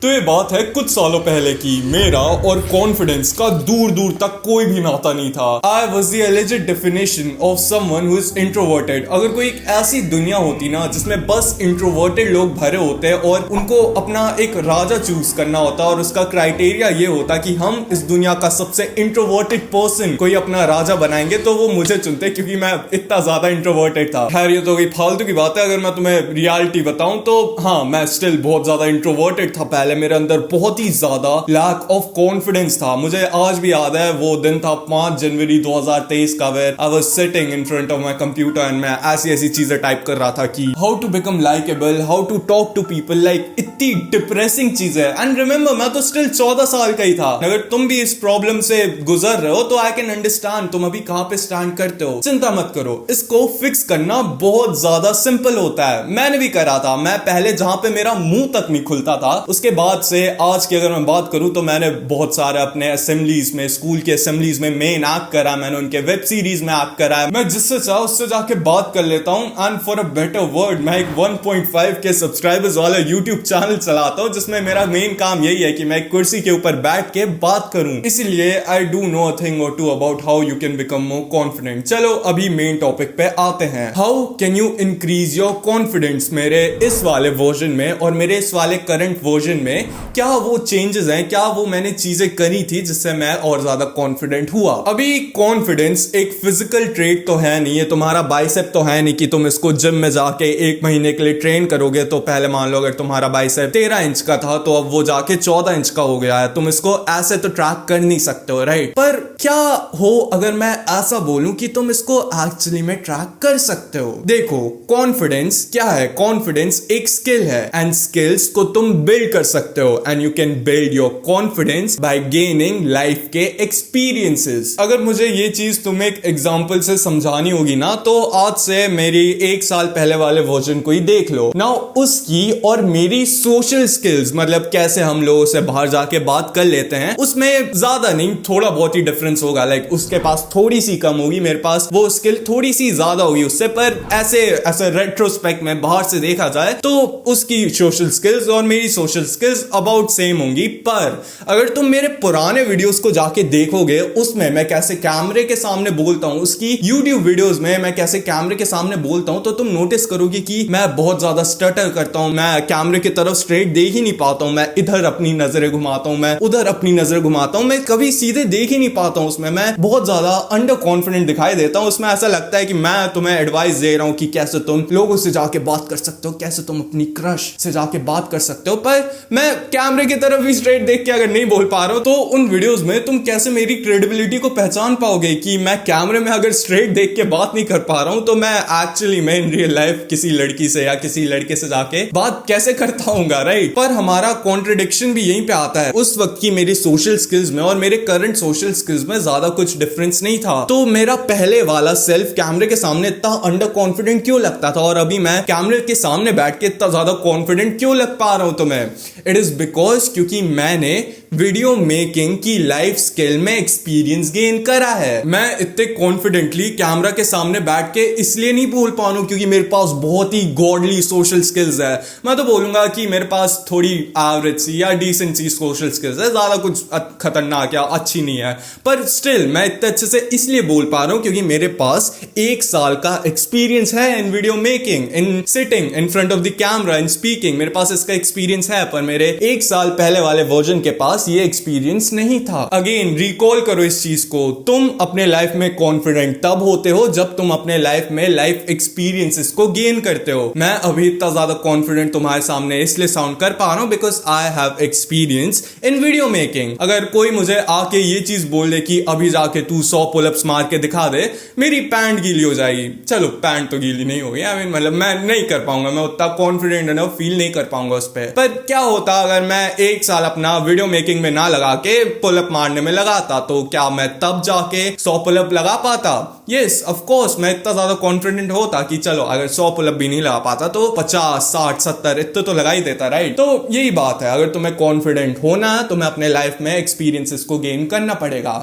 तो ये बात है कुछ सालों पहले की। मेरा और कॉन्फिडेंस का दूर दूर तक कोई भी नाता नहीं था। I was the alleged definition of someone who is introverted. अगर कोई एक ऐसी दुनिया होती ना जिसमें बस इंट्रोवर्टेड लोग भरे होते हैं और उनको अपना एक राजा चूज करना होता और उसका क्राइटेरिया ये होता कि हम इस दुनिया का सबसे इंट्रोवर्टेड पर्सन कोई अपना राजा बनाएंगे, तो वो मुझे चुनते क्योंकि मैं इतना ज्यादा इंट्रोवर्टेड था। खैर ये तो कोई फालतू की बात है। अगर मैं तुम्हें रियलिटी बताऊं तो हाँ, मैं स्टिल बहुत ज्यादा इंट्रोवर्टेड था। पहले मेरे अंदर बहुत ही ज्यादा लैक ऑफ कॉन्फिडेंस था। मुझे आज भी याद है वो दिन था 5 जनवरी 2023 का, where I was sitting in front of my computer and मैं ऐसी ऐसी चीजें टाइप कर रहा था कि how to become likeable, how to talk to people, like इतनी डिप्रेसिंग चीजें। एंड रिमेंबर मैं तो स्टिल 14 साल का ही था। अगर तुम भी इस प्रॉब्लम से गुजर रहे हो तो आई कैन अंडरस्टैंड तुम अभी कहां पे स्टैंड करते हो। चिंता मत करो, इसको फिक्स करना बहुत ज्यादा सिंपल होता है। मैंने भी करा था। मैं पहले जहां पे मेरा मुंह तक नहीं खुलता था, उसके बाद से आज की अगर मैं बात करूं तो मैंने बहुत सारे अपने असेंबलीज में, स्कूल के असेंबलीज में मेन एक्ट करा, मैंने उनके वेब सीरीज में एक्ट करा है। मैं जिससे चाह उससे जाके बात कर लेता हूं। And for a better word, मैं एक 1.5 के सब्सक्राइबर्स वाला यूट्यूब चैनल चलाता हूं जिसमें मेरा मेन काम यही है कि मैं एक कुर्सी के ऊपर बैठ के बात करूं। इसलिए I do know a thing or two about how you can become more confident. चलो अभी मेन टॉपिक पे आते हैं। How can you increase your confidence. मेरे इस वाले वर्जन में और मेरे इस वाले करंट वर्जन में क्या वो चेंजेस हैं, क्या वो मैंने चीजें करी थी जिससे मैं और ज्यादा कॉन्फिडेंट हुआ। अभी कॉन्फिडेंस एक फिजिकल ट्रेट तो है नहीं, ये तुम्हारा बाइसेप तो है नहीं कि तुम इसको जिम में जाके 1 महीने के लिए ट्रेन करोगे तो पहले मान लो अगर तुम्हारा बाइसेप 13 इंच का था तो अब वो जाके 14 इंच का हो गया है। तुम इसको ऐसे तो ट्रैक कर नहीं सकते हो, राइट? पर क्या हो अगर मैं ऐसा बोलूं कि तुम इसको एक्चुअली में ट्रैक कर सकते हो। देखो, कॉन्फिडेंस क्या है? कॉन्फिडेंस एक स्किल है एंड स्किल्स को तुम बिल्ड कर सकते हो and you can build your confidence by gaining life के एक्सपीरियंसेस। अगर मुझे ये चीज तुम्हें एक एग्जांपल से समझानी होगी ना तो आज से मेरी 1 साल पहले वाले वर्जन को ही देख लो ना। उसकी और मेरी सोशल स्किल्स, मतलब कैसे हम लोगों से बाहर जाके बात कर लेते हैं, उसमें ज्यादा नहीं, थोड़ा बहुत ही डिफरेंस होगा। लाइक उसके पास थोड़ी सी कम होगी, मेरे पास वो स्किल थोड़ी सी ज्यादा होगी उससे। पर ऐसे रेट्रोस्पेक्ट में बाहर से देखा जाए तो उसकी सोशल स्किल्स और मेरी सोशल स्किल्स अबाउट सेम होंगी। पर अगर तुम मेरे पुराने वीडियोस को जाके देखोगे, उसमें मैं कैसे कैमरे के सामने बोलता हूं, उसकी यूट्यूब वीडियोस में मैं कैसे कैमरे के सामने बोलता हूं, तो तुम नोटिस करोगे कि मैं बहुत ज्यादा स्टटर करता हूं। मैं कैमरे की तरफ स्ट्रेट देख ही नहीं पाता हूं। मैं इधर अपनी नजरें घुमाता हूं, मैं उधर अपनी नजर घुमाता हूं। मैं कभी सीधे देख ही नहीं पाता हूं। उसमें मैं बहुत ज्यादा अंडर कॉन्फिडेंट दिखाई देता हूं। उसमें ऐसा लगता है कि मैं तुम्हें एडवाइस दे रहा हूं कि कैसे तुम लोगों से जाके बात कर सकते हो, कैसे तुम अपनी क्रश से जाके बात कर सकते हो। पर मैं कैमरे की तरफ भी स्ट्रेट देख के अगर नहीं बोल पा रहा हूं तो उन वीडियोस में तुम कैसे मेरी क्रेडिबिलिटी को पहचान पाओगे कि मैं कैमरे में अगर स्ट्रेट देख के बात नहीं कर पा रहा हूं तो मैं एक्चुअली में इन रियल लाइफ किसी लड़की से या किसी लड़के से जाके बात कैसे करता हूंगा, राइट? पर हमारा कॉन्ट्रडिक्शन भी यहीं पे आता है। उस वक्त की मेरी सोशल स्किल्स में और मेरे करंट सोशल स्किल्स में ज्यादा कुछ डिफरेंस नहीं था। तो मेरा पहले वाला सेल्फ कैमरे के सामने इतना अंडर कॉन्फिडेंट क्यों लगता था और अभी मैं कैमरे के सामने बैठ के इतना ज्यादा कॉन्फिडेंट क्यों लग पा रहा हूं तुम्हें? इट इज बिकॉज क्योंकि मैंने वीडियो मेकिंग की लाइफ स्किल में एक्सपीरियंस गेन करा है। मैं इतने कॉन्फिडेंटली कैमरा के सामने बैठ के इसलिए नहीं बोल पा रहा हूं क्योंकि मेरे पास बहुत ही गॉडली सोशल स्किल्स है। मैं तो बोलूंगा कि मेरे पास थोड़ी एवरेज सी या डिसेंट सी सोशल स्किल्स है, ज्यादा कुछ खतरनाक या अच्छी नहीं है। पर स्टिल मैं इतने अच्छे से इसलिए बोल पा रहा हूं क्योंकि मेरे पास 1 साल का एक्सपीरियंस है in video making, in sitting in front of the camera, in speaking. मेरे पास इसका एक्सपीरियंस है। पर मेरे 1 साल पहले वाले वर्जन के पास ये एक्सपीरियंस नहीं था। अगेन रिकॉल करो इस चीज को। तुम अपने लाइफ में कॉन्फिडेंट तब होते हो जब तुम अपने लाइफ में लाइफ एक्सपीरियंसेस को गेन करते हो। मैं अभी इतना ज्यादा कॉन्फिडेंट तुम्हारे सामने इसलिए साउंड कर पा रहा हूं because I have experience in video making. अगर कोई मुझे आके ये चीज बोल दे कि अभी जाके तू 100 पुलअप्स मार के दिखा दे, मेरी पैंट गीली हो जाएगी। चलो पैंट तो गीली नहीं होगी, आई मीन मतलब मैं नहीं कर पाऊंगा, मैं उतना कॉन्फिडेंट एनफ फील नहीं कर पाऊंगा उस पर। पर क्या होता अगर मैं 1 साल अपना वीडियो मेकिंग में ना लगा के पुलअप मारने में लगाता, तो क्या मैं तब जाके 100 पुलअप लगा पाता? यस ऑफ कोर्स, मैं इतना ज्यादा कॉन्फिडेंट होता कि चलो अगर 100 पुलअप भी नहीं लगा पाता तो 50, 60, 70 इतने तो लगा ही देता, राइट? तो यही बात है, अगर तुम्हें कॉन्फिडेंट होना है तुम्हें अपने लाइफ में एक्सपीरियंसेस को गेन करना पड़ेगा।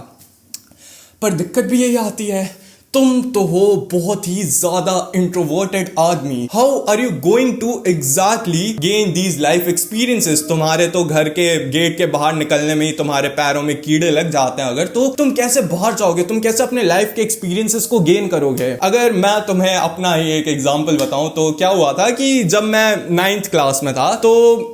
पर दिक्कत भी यही आती है, तुम तो हो बहुत ही ज्यादा इंट्रोवर्टेड आदमी, how are you going to exactly gain these life experiences? तुम्हारे तो घर के गेट के बाहर निकलने में ही तुम्हारे पैरों में कीड़े लग जाते हैं, अगर तो तुम कैसे बाहर जाओगे? तुम कैसे अपने लाइफ के एक्सपीरियंसेस को गेन करोगे? अगर मैं तुम्हें अपना ही एक एग्जांपल बताऊं तो क्या हुआ था कि जब मैं 9th क्लास में था तो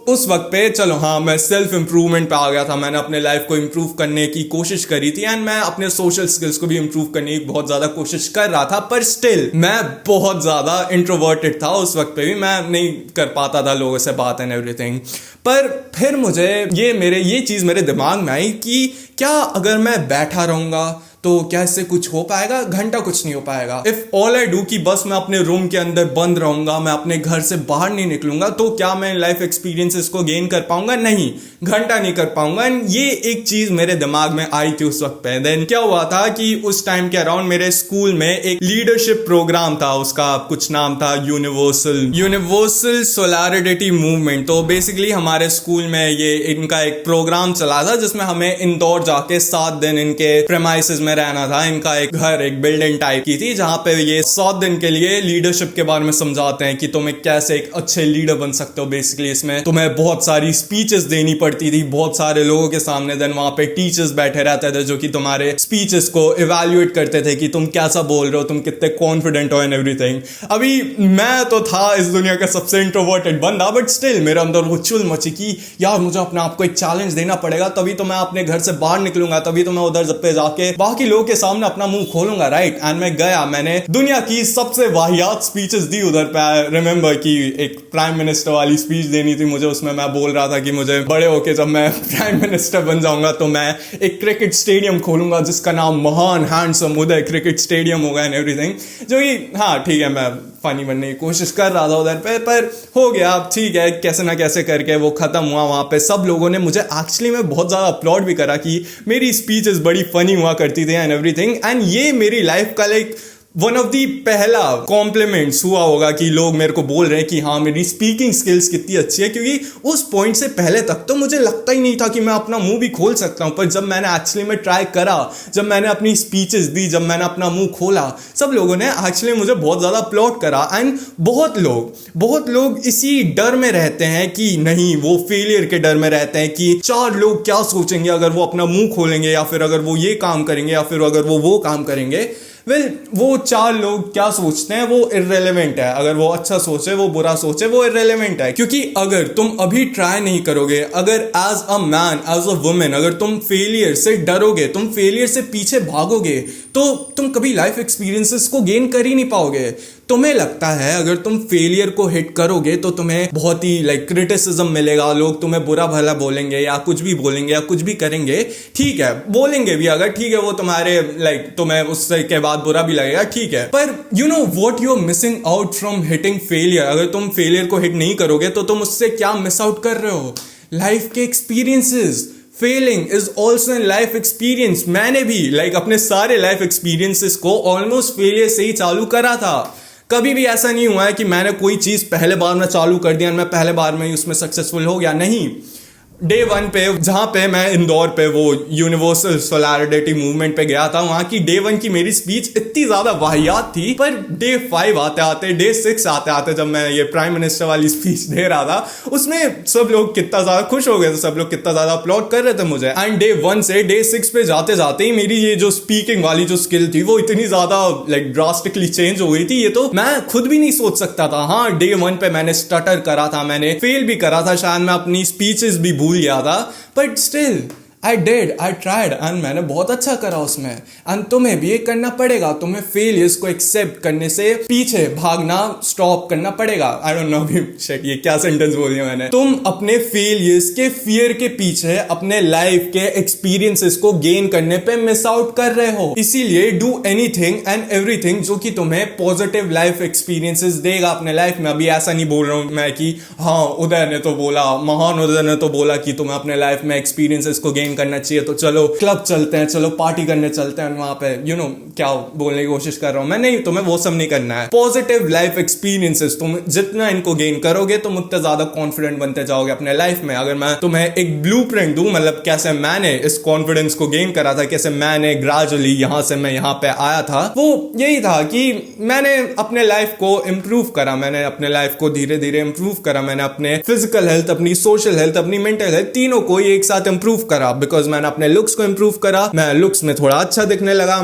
उस वक्त पे चलो हाँ मैं सेल्फ इंप्रूवमेंट पे आ गया था, मैंने अपने लाइफ को इंप्रूव करने की कोशिश करी थी एंड मैं अपने सोशल स्किल्स को भी इंप्रूव करने की बहुत ज्यादा कोशिश कर रहा था, पर स्टिल मैं बहुत ज्यादा इंट्रोवर्टेड था उस वक्त पे भी, मैं नहीं कर पाता था लोगों से बात एंड एवरीथिंग। पर फिर मुझे ये चीज मेरे दिमाग में आई कि क्या अगर मैं बैठा रहूंगा तो क्या इससे कुछ हो पाएगा? घंटा कुछ नहीं हो पाएगा। इफ ऑल आई डू कि बस मैं अपने रूम के अंदर बंद रहूंगा, मैं अपने घर से बाहर नहीं निकलूंगा, तो क्या मैं लाइफ एक्सपीरियंसेस को गेन कर पाऊंगा? नहीं, घंटा नहीं कर पाऊंगा। एंड ये एक चीज मेरे दिमाग में आई थी उस वक्त पे। देन क्या हुआ था कि उस टाइम के अराउंड मेरे स्कूल में एक लीडरशिप प्रोग्राम था, उसका कुछ नाम था यूनिवर्सल सोलिडारिटी मूवमेंट। तो बेसिकली हमारे स्कूल में ये इनका एक प्रोग्राम चला था जिसमें हमें इंदौर जाके 7 दिन इनके प्रेमाइसेस में रहना था। इनका एक घर, एक बिल्डिंग टाइप की थी जहां पे ये 7 दिन के लिए लीडरशिप के बारे में समझाते हैं कि तुम्हें कैसे एक अच्छे लीडर बन सकते हो। बेसिकली इसमें तुम्हें बहुत सारी स्पीचेस देनी पड़ती थी बहुत सारे लोगों के सामने। देन वहां पे टीचर्स बैठे रहते थे जो कि तुम्हारे स्पीचेस को इवैल्यूएट करते थे कि तुम कैसा बोल रहे हो, तुम कितने कॉन्फिडेंट हो एंड एवरीथिंग। अभी मैं तो था इस दुनिया का सबसे इंट्रोवर्टेड बंदा, बट स्टिल मेरे अंदर वो चुल मची कि यार मुझे अपने आप को एक चैलेंज देना पड़ेगा, तभी तो मैं अपने घर से बाहर निकलूंगा, तभी तो मैं उधर पे जाके बाकी लोगों के सामने अपना मुंह खोलूंगा, राइट? एंड मैं गया, मैंने दुनिया की सबसे वाहियात स्पीचेस दी उधर पे। आई रिमेंबर कि एक प्राइम मिनिस्टर वाली स्पीच देनी थी मुझे, उसमें मैं बोल रहा था कि मुझे बड़े होके जब मैं प्राइम मिनिस्टर बन जाऊंगा तो मैं एक क्रिकेट स्टेडियम खोलूंगा जिसका नाम महान हैंडसम उदय क्रिकेट स्टेडियम होगा एंड एवरीथिंग। जो कि हाँ ठीक है, मैं फनी बनने की कोशिश कर रहा था उधर पे, पर हो गया, ठीक है, कैसे ना कैसे करके वो खत्म हुआ। वहां पे सब लोगों ने मुझे एक्चुअली में बहुत ज्यादा अपलॉड भी करा कि मेरी स्पीचेस बड़ी फनी हुआ करती थी एंड एवरीथिंग। एंड ये मेरी लाइफ का लाइक वन ऑफ दी पहला कॉम्प्लीमेंट्स हुआ होगा कि लोग मेरे को बोल रहे हैं कि हाँ मेरी स्पीकिंग स्किल्स कितनी अच्छी है, क्योंकि उस पॉइंट से पहले तक तो मुझे लगता ही नहीं था कि मैं अपना मुंह भी खोल सकता हूं। पर जब मैंने एक्चुअली में ट्राई करा, जब मैंने अपनी स्पीचेस दी, जब मैंने अपना मुंह खोला, सब लोगों ने एक्चुअली मुझे बहुत ज्यादा अपलॉड करा। एंड बहुत लोग इसी डर में रहते हैं कि नहीं, वो फेलियर के डर में रहते हैं कि 4 लोग क्या सोचेंगे अगर वो अपना मुंह खोलेंगे, या फिर अगर वो ये काम करेंगे, या फिर अगर वो काम करेंगे। वो 4 लोग क्या सोचते हैं वो इररेलेवेंट है। अगर वो अच्छा सोचे, वो बुरा सोचे, वो इररेलेवेंट है। क्योंकि अगर तुम अभी ट्राई नहीं करोगे, अगर as a man, as a women, अगर तुम फेलियर से डरोगे, तुम फेलियर से पीछे भागोगे, तो तुम कभी लाइफ एक्सपीरियंसेस को गेन कर ही नहीं पाओगे। तुम्हें लगता है अगर तुम फेलियर को हिट करोगे तो तुम्हें बहुत ही लाइक क्रिटिसिज्म मिलेगा, लोग तुम्हें बुरा भला बोलेंगे या कुछ भी बोलेंगे या कुछ भी करेंगे। ठीक है, बोलेंगे भी, अगर ठीक है वो तुम्हारे लाइक तुम्हें उससे के बाद बुरा भी लगेगा, ठीक है। पर you know what you are missing out from hitting failure. अगर तुम फेलियर को हिट नहीं करोगे तो तुम उससे क्या मिस आउट कर रहे हो? लाइफ के experiences. Failing is also an life experience. मैंने भी अपने सारे लाइफ एक्सपीरियंसेस को ऑलमोस्ट फेलियर से ही चालू करा था। कभी भी ऐसा नहीं हुआ है कि मैंने कोई चीज पहले बार में चालू कर दिया, मैं पहले बार में ही उसमें सक्सेसफुल हो गया। नहीं, डे 1 पे जहां पे मैं इंदौर पे वो यूनिवर्सल सोलिडारिटी मूवमेंट पे गया था, वहां की डे 1 की मेरी स्पीच इतनी ज्यादा वाहियात थी। पर डे 5 आते आते, डे 6 आते आते, जब मैं ये प्राइम मिनिस्टर वाली स्पीच दे रहा था, उसमें सब लोग कितना ज्यादा खुश हो गए थे, सब लोग कितना ज्यादा अपलॉड कर रहे थे मुझे। एंड डे 1 से डे 6 पे जाते जाते ही मेरी ये जो स्पीकिंग वाली जो स्किल थी वो इतनी ज्यादा ड्रास्टिकली चेंज हो गई थी। ये तो मैं खुद भी नहीं सोच सकता था। हाँ, डे 1 पे मैंने स्टटर करा था, मैंने फेल भी करा था, शायद मैं अपनी स्पीचेस भी भूल गया था, but still I tried and मैंने बहुत अच्छा करा उसमें। एंड तुम्हें भी ये करना पड़ेगा, तुम्हें फेलियर्स को एक्सेप्ट करने से पीछे भागना स्टॉप करना पड़ेगा। आई डोंट नो शिट, ये क्या सेंटेंस बोल दिया मैंने। तुम अपने फेलियर्स के फियर के पीछे अपने लाइफ के एक्सपीरियंसेस को गेन करने पे मिस आउट कर रहे हो। इसीलिए डू एनीथिंग एंड एवरीथिंग जो कि तुम्हें पॉजिटिव लाइफ एक्सपीरियंसेस देगा अपने लाइफ में। अभी ऐसा नहीं बोल रहा हूं मैं कि हाँ उदय ने तो बोला, महान उदय ने तो बोला कि तुम्हें अपने लाइफ में एक्सपीरियंसेस को गेन गेन करना चाहिए तो चलो क्लब चलते हैं, चलो पार्टी करने चलते हैं, वहां पे क्या बोलने की कोशिश कर रहा हूं मैं, नहीं, तुम्हें वो सब नहीं करना है। पॉजिटिव लाइफ एक्सपीरियंसेस तुम जितना इनको गेन करोगे तुम उतना ज्यादा कॉन्फिडेंट बनते जाओगे अपने लाइफ में। अगर मैं तुम्हें एक ब्लूप्रिंट दूं, मतलब कैसे मैंने इस कॉन्फिडेंस को गेन करा था, कैसे मैंने ग्रेजुअली यहां से मैं यहां पे आया था, वो यही था कि मैंने अपने लाइफ को इंप्रूव करा, मैंने अपने लाइफ को धीरे धीरे इंप्रूव करा, मैंने अपने फिजिकल हेल्थ, अपनी सोशल हेल्थ, अपनी मेंटल हेल्थ, तीनों को एक साथ इंप्रूव करा। बिकॉज मैंने अपने लुक्स को इंप्रूव करा, मैं लुक्स में थोड़ा अच्छा दिखने लगा,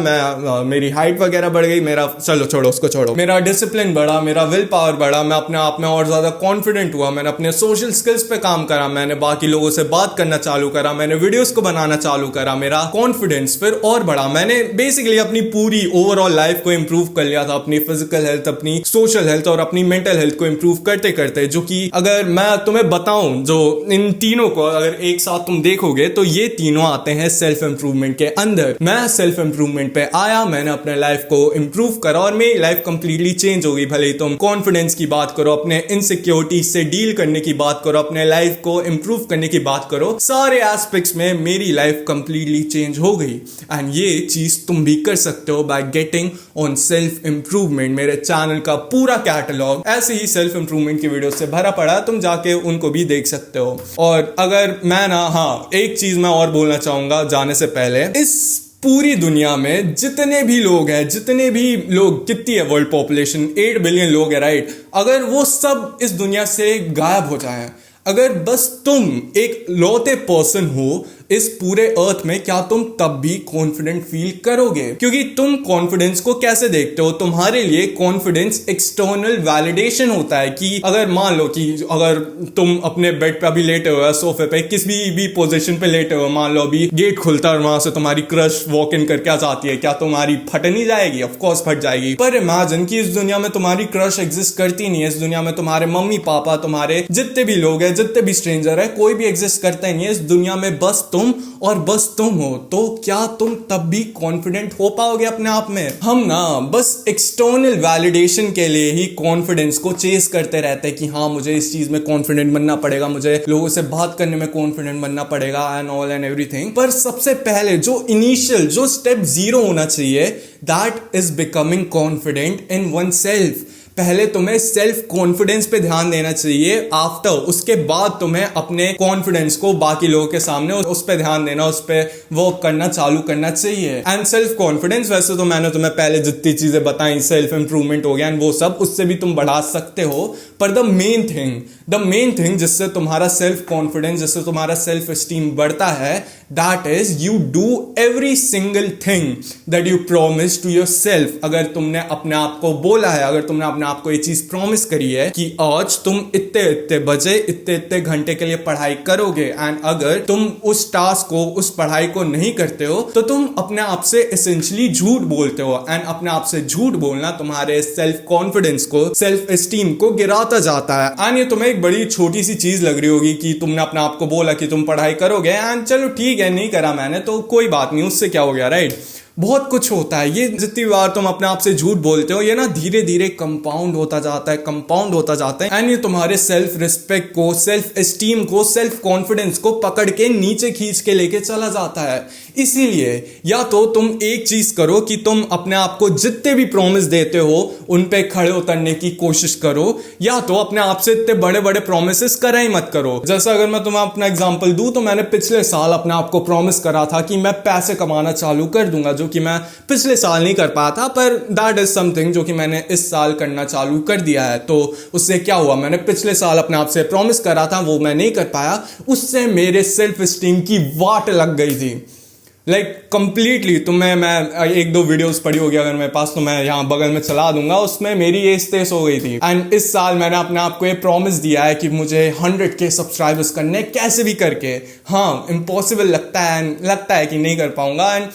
मेरी हाइट वगैरह बढ़ गई, मेरा चलो छोड़ो उसको छोड़ो, मेरा डिसिप्लिन बढ़ा, मेरा विल पावर बढ़ा, मैं अपने आप में और ज्यादा कॉन्फिडेंट हुआ, मैंने अपने सोशल स्किल्स पे काम करा, मैंने बाकी लोगों से बात करना चालू करा, मैंने वीडियोस को बनाना चालू करा, मेरा कॉन्फिडेंस फिर और बढ़ा। मैंने बेसिकली अपनी पूरी ओवरऑल लाइफ को इंप्रूव कर लिया था, अपनी फिजिकल हेल्थ, अपनी सोशल हेल्थ और अपनी मेंटल हेल्थ को इंप्रूव करते करते, जो कि अगर मैं तुम्हें बताऊं, जो इन तीनों को अगर एक साथ तुम देखोगे तो ये तीनों आते हैं सेल्फ इंप्रूवमेंट के अंदर। मैं सेल्फ इंप्रूवमेंट पे आया, मैंने अपने लाइफ को इंप्रूव करा और मेरी लाइफ कंप्लीटली चेंज हो गई। भले ही तुम कॉन्फिडेंस की बात करो, अपने इनसिक्योरिटी से डील करने की बात करो, अपने लाइफ को इंप्रूव करने की बात करो, सारे एस्पेक्ट्स में मेरी लाइफ कंप्लीटली चेंज हो गई। एंड ये चीज तुम भी कर सकते हो by getting on self improvement. मेरे चैनल का पूरा कैटलॉग ऐसे ही सेल्फ इंप्रूवमेंट की वीडियो से भरा पड़ा है, तुम जाके उनको भी देख सकते हो। और अगर मैं एक चीज मैं और बोलना चाहूंगा जाने से पहले, इस पूरी दुनिया में जितने भी लोग हैं, कितनी है वर्ल्ड पॉपुलेशन, 8 बिलियन लोग है, राइट? अगर वो सब इस दुनिया से गायब हो जाए, अगर बस तुम एक लौते पर्सन हो इस पूरे अर्थ में, क्या तुम तब भी कॉन्फिडेंट फील करोगे? क्योंकि तुम कॉन्फिडेंस को कैसे देखते हो? तुम्हारे लिए कॉन्फिडेंस एक्सटर्नल वैलिडेशन होता है कि अगर मान लो कि अगर तुम अपने बेड पे अभी लेटे हो, सोफे पे, किसी भी पोजीशन पे लेटे हो, मान लो अभी गेट खुलता है और वहां से तुम्हारी क्रश वॉक इन करके आ जाती है, क्या तुम्हारी फट नहीं जाएगी? ऑफ कोर्स फट जाएगी। पर इमेजिन कि इस दुनिया में तुम्हारी क्रश एग्जिस्ट करती नहीं है, इस दुनिया में तुम्हारे मम्मी पापा, तुम्हारे जितने भी लोग हैं, जितने भी स्ट्रेंजर है, कोई भी एग्जिस्ट करता ही नहीं है इस दुनिया में, बस तुम और बस तुम हो। तो क्या तुम तब भी कॉन्फिडेंट हो पाओगे अपने आप में? हम बस एक्सटर्नल वैलिडेशन के लिए ही कॉन्फिडेंस को चेस करते रहते हैं कि हाँ मुझे इस चीज में कॉन्फिडेंट बनना पड़ेगा, मुझे लोगों से बात करने में कॉन्फिडेंट बनना पड़ेगा एंड ऑल एंड एवरीथिंग। पर सबसे पहले जो इनिशियल, जो स्टेप 0 होना चाहिए, that is becoming confident in one self. पहले तुम्हें सेल्फ कॉन्फिडेंस पे ध्यान देना चाहिए, आफ्टर उसके बाद तुम्हें अपने कॉन्फिडेंस को बाकी लोगों के सामने उस पे ध्यान देना, उस पे वर्क करना चालू करना चाहिए। एंड सेल्फ कॉन्फिडेंस, वैसे तो मैंने तुम्हें पहले जितनी चीजें बताई, सेल्फ इंप्रूवमेंट हो गया एंड वो सब, उससे भी तुम बढ़ा सकते हो। पर द मेन थिंग जिससे तुम्हारा सेल्फ कॉन्फिडेंस, जिससे तुम्हारा सेल्फ एस्टीम बढ़ता है, that is you do every single thing that you promise to yourself. अगर तुमने अपने आप को बोला है, अगर तुमने अपने आप को ये चीज प्रॉमिस करी है कि आज तुम इतने बजे इतने घंटे के लिए पढ़ाई करोगे, एंड अगर तुम उस टास्क को, उस पढ़ाई को नहीं करते हो, तो तुम अपने आप से एसेंशियली झूठ बोलते हो। एंड अपने आप से झूठ बोलना तुम्हारे सेल्फ कॉन्फिडेंस को, सेल्फ एस्टीम को गिराता जाता है। एंड ये तुम्हें एक बड़ी छोटी सी चीज लग रही होगी कि तुमने अपने आप को बोला कि तुम पढ़ाई करोगे, एंड चलो ठीक है नहीं करा मैंने तो कोई बात नहीं, उससे क्या हो गया, राइट? बहुत कुछ होता है। ये जितनी बार तुम अपने आप से झूठ बोलते हो, ये धीरे धीरे कंपाउंड होता जाता है एंड ये तुम्हारे सेल्फ रिस्पेक्ट को, सेल्फ एस्टीम को, सेल्फ कॉन्फिडेंस को पकड़ के नीचे खींच के लेके चला जाता है। इसीलिए या तो तुम एक चीज करो कि तुम अपने आप को जितने भी प्रॉमिस देते हो उन पे खड़े उतरने की कोशिश करो, या तो अपने आप से इतने बड़े बड़े प्रॉमिसेस करा ही मत करो। जैसा अगर मैं तुम्हें अपना एग्जांपल दूं, तो मैंने पिछले साल अपने आप को प्रॉमिस करा था कि मैं पैसे कमाना चालू कर दूंगा, जो कि मैं पिछले साल नहीं कर पाया था, पर दैट इज समथिंग जो कि मैंने इस साल करना चालू कर दिया है। तो उससे क्या हुआ, मैंने पिछले साल अपने आप से प्रॉमिस करा था, वो मैं नहीं कर पाया, उससे मेरे सेल्फ एस्टीम की वाट लग गई थी, कंप्लीटली। तो मैं 1-2 वीडियोस पड़ी होगी अगर मेरे पास, तो मैं यहाँ बगल में चला दूंगा, उसमें मेरी एज तेज हो गई थी। एंड इस साल मैंने अपने आप को ये प्रॉमिस दिया है कि मुझे 100K सब्सक्राइबर्स करने कैसे भी करके। हाँ, इम्पॉसिबल लगता है कि नहीं कर पाऊंगा, एंड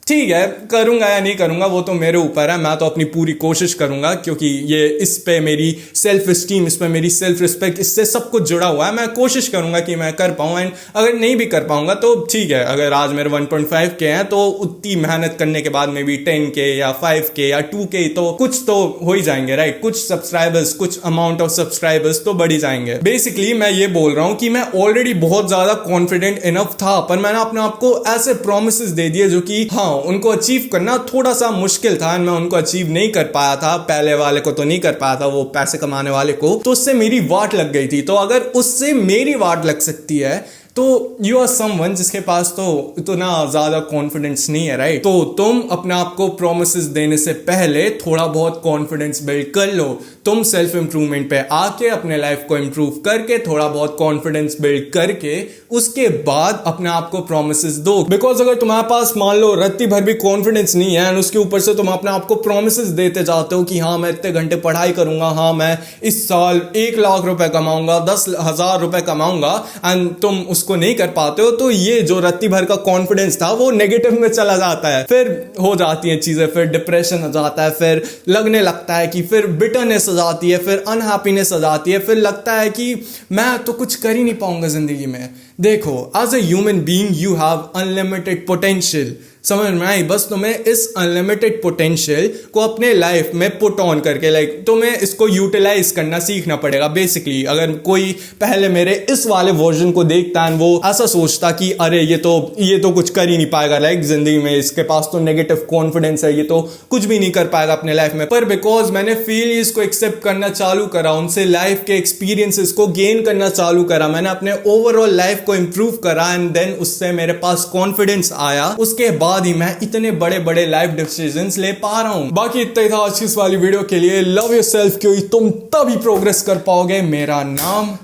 ठीक है, करूंगा या नहीं करूंगा वो तो मेरे ऊपर है, मैं तो अपनी पूरी कोशिश करूंगा, क्योंकि ये इस पे मेरी सेल्फ स्टीम, इस पे मेरी सेल्फ रिस्पेक्ट, इससे सब कुछ जुड़ा हुआ है। मैं कोशिश करूंगा कि मैं कर पाऊं, एंड अगर नहीं भी कर पाऊंगा तो ठीक है, अगर आज मेरे 1.5 के हैं तो उतनी मेहनत करने के बाद में भी 10 के या 5 के या 2 के तो कुछ तो हो ही जाएंगे, राइट? कुछ सब्सक्राइबर्स, कुछ अमाउंट ऑफ सब्सक्राइबर्स तो बढ़ ही जाएंगे। बेसिकली मैं ये बोल रहा हूं कि मैं ऑलरेडी बहुत ज्यादा कॉन्फिडेंट इनफ था, पर मैंने अपने आप को ऐसे प्रोमिसेस दे दिए जो कि हाँ, उनको अचीव करना थोड़ा सा मुश्किल था, एंड मैं उनको अचीव नहीं कर पाया था। पहले वाले को तो नहीं कर पाया था, वो पैसे कमाने वाले को, तो उससे मेरी वाट लग गई थी। तो अगर उससे मेरी वाट लग सकती है तो यू आर समवन जिसके पास तो इतना ज्यादा कॉन्फिडेंस नहीं है, राइट? तो तुम अपने आप को प्रोमिसेस देने से पहले थोड़ा बहुत कॉन्फिडेंस बिल्ड कर लो। तुम सेल्फ इंप्रूवमेंट पे आके अपने लाइफ को इंप्रूव करके थोड़ा बहुत कॉन्फिडेंस बिल्ड करके उसके बाद अपने आप को प्रोमिसेस दो। बिकॉज अगर तुम्हारे पास मान लो रत्ती भर भी कॉन्फिडेंस नहीं है एंड उसके ऊपर से तुम अपने आप को प्रोमिसेस देते जाते हो कि हाँ मैं इतने घंटे पढ़ाई करूंगा, हाँ मैं इस साल 1 लाख रुपए कमाऊंगा, 10,000 रुपए कमाऊंगा, एंड तुम उसको नहीं कर पाते हो, तो ये जो रत्ती भर का कॉन्फिडेंस था वो नेगेटिव में चला जाता है। फिर हो जाती है चीजें, फिर डिप्रेशन हो जाता है, फिर लगने लगता है कि फिर बिटरनेस हो जाती है, फिर अनहैप्पीनेस हो जाती है, फिर लगता है कि मैं तो कुछ कर ही नहीं पाऊंगा जिंदगी में। देखो, as a human being you have unlimited potential. समझ में आई? बस तुम्हें इस अनलिमिटेड पोटेंशियल को अपने लाइफ में पुट ऑन करके तुम्हें इसको यूटिलाइज करना सीखना पड़ेगा। बेसिकली अगर कोई पहले मेरे इस वाले वर्जन को देखता है, वो ऐसा सोचता कि अरे ये तो कुछ कर ही नहीं पाएगा जिंदगी में, इसके पास तो नेगेटिव कॉन्फिडेंस है, ये तो कुछ भी नहीं कर पाएगा अपने लाइफ में। पर बिकॉज मैंने फेलियर्स को एक्सेप्ट करना चालू करा, उनसे लाइफ के एक्सपीरियंसेस को गेन करना चालू करा, मैंने अपने ओवरऑल लाइफ को इंप्रूव करा, एंड देन उससे मेरे पास कॉन्फिडेंस आया। उसके बाद ही मैं इतने बड़े बड़े लाइफ डिसीजंस ले पा रहा हूं। बाकी इतना ही था आज की इस वाली वीडियो के लिए। लव योरसेल्फ, क्योंकि तुम तभी प्रोग्रेस कर पाओगे। मेरा नाम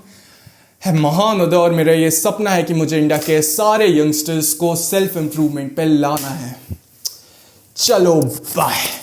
है महान उदय और मेरा ये सपना है कि मुझे इंडिया के सारे यंगस्टर्स को सेल्फ इंप्रूवमेंट पे लाना है। चलो बाय।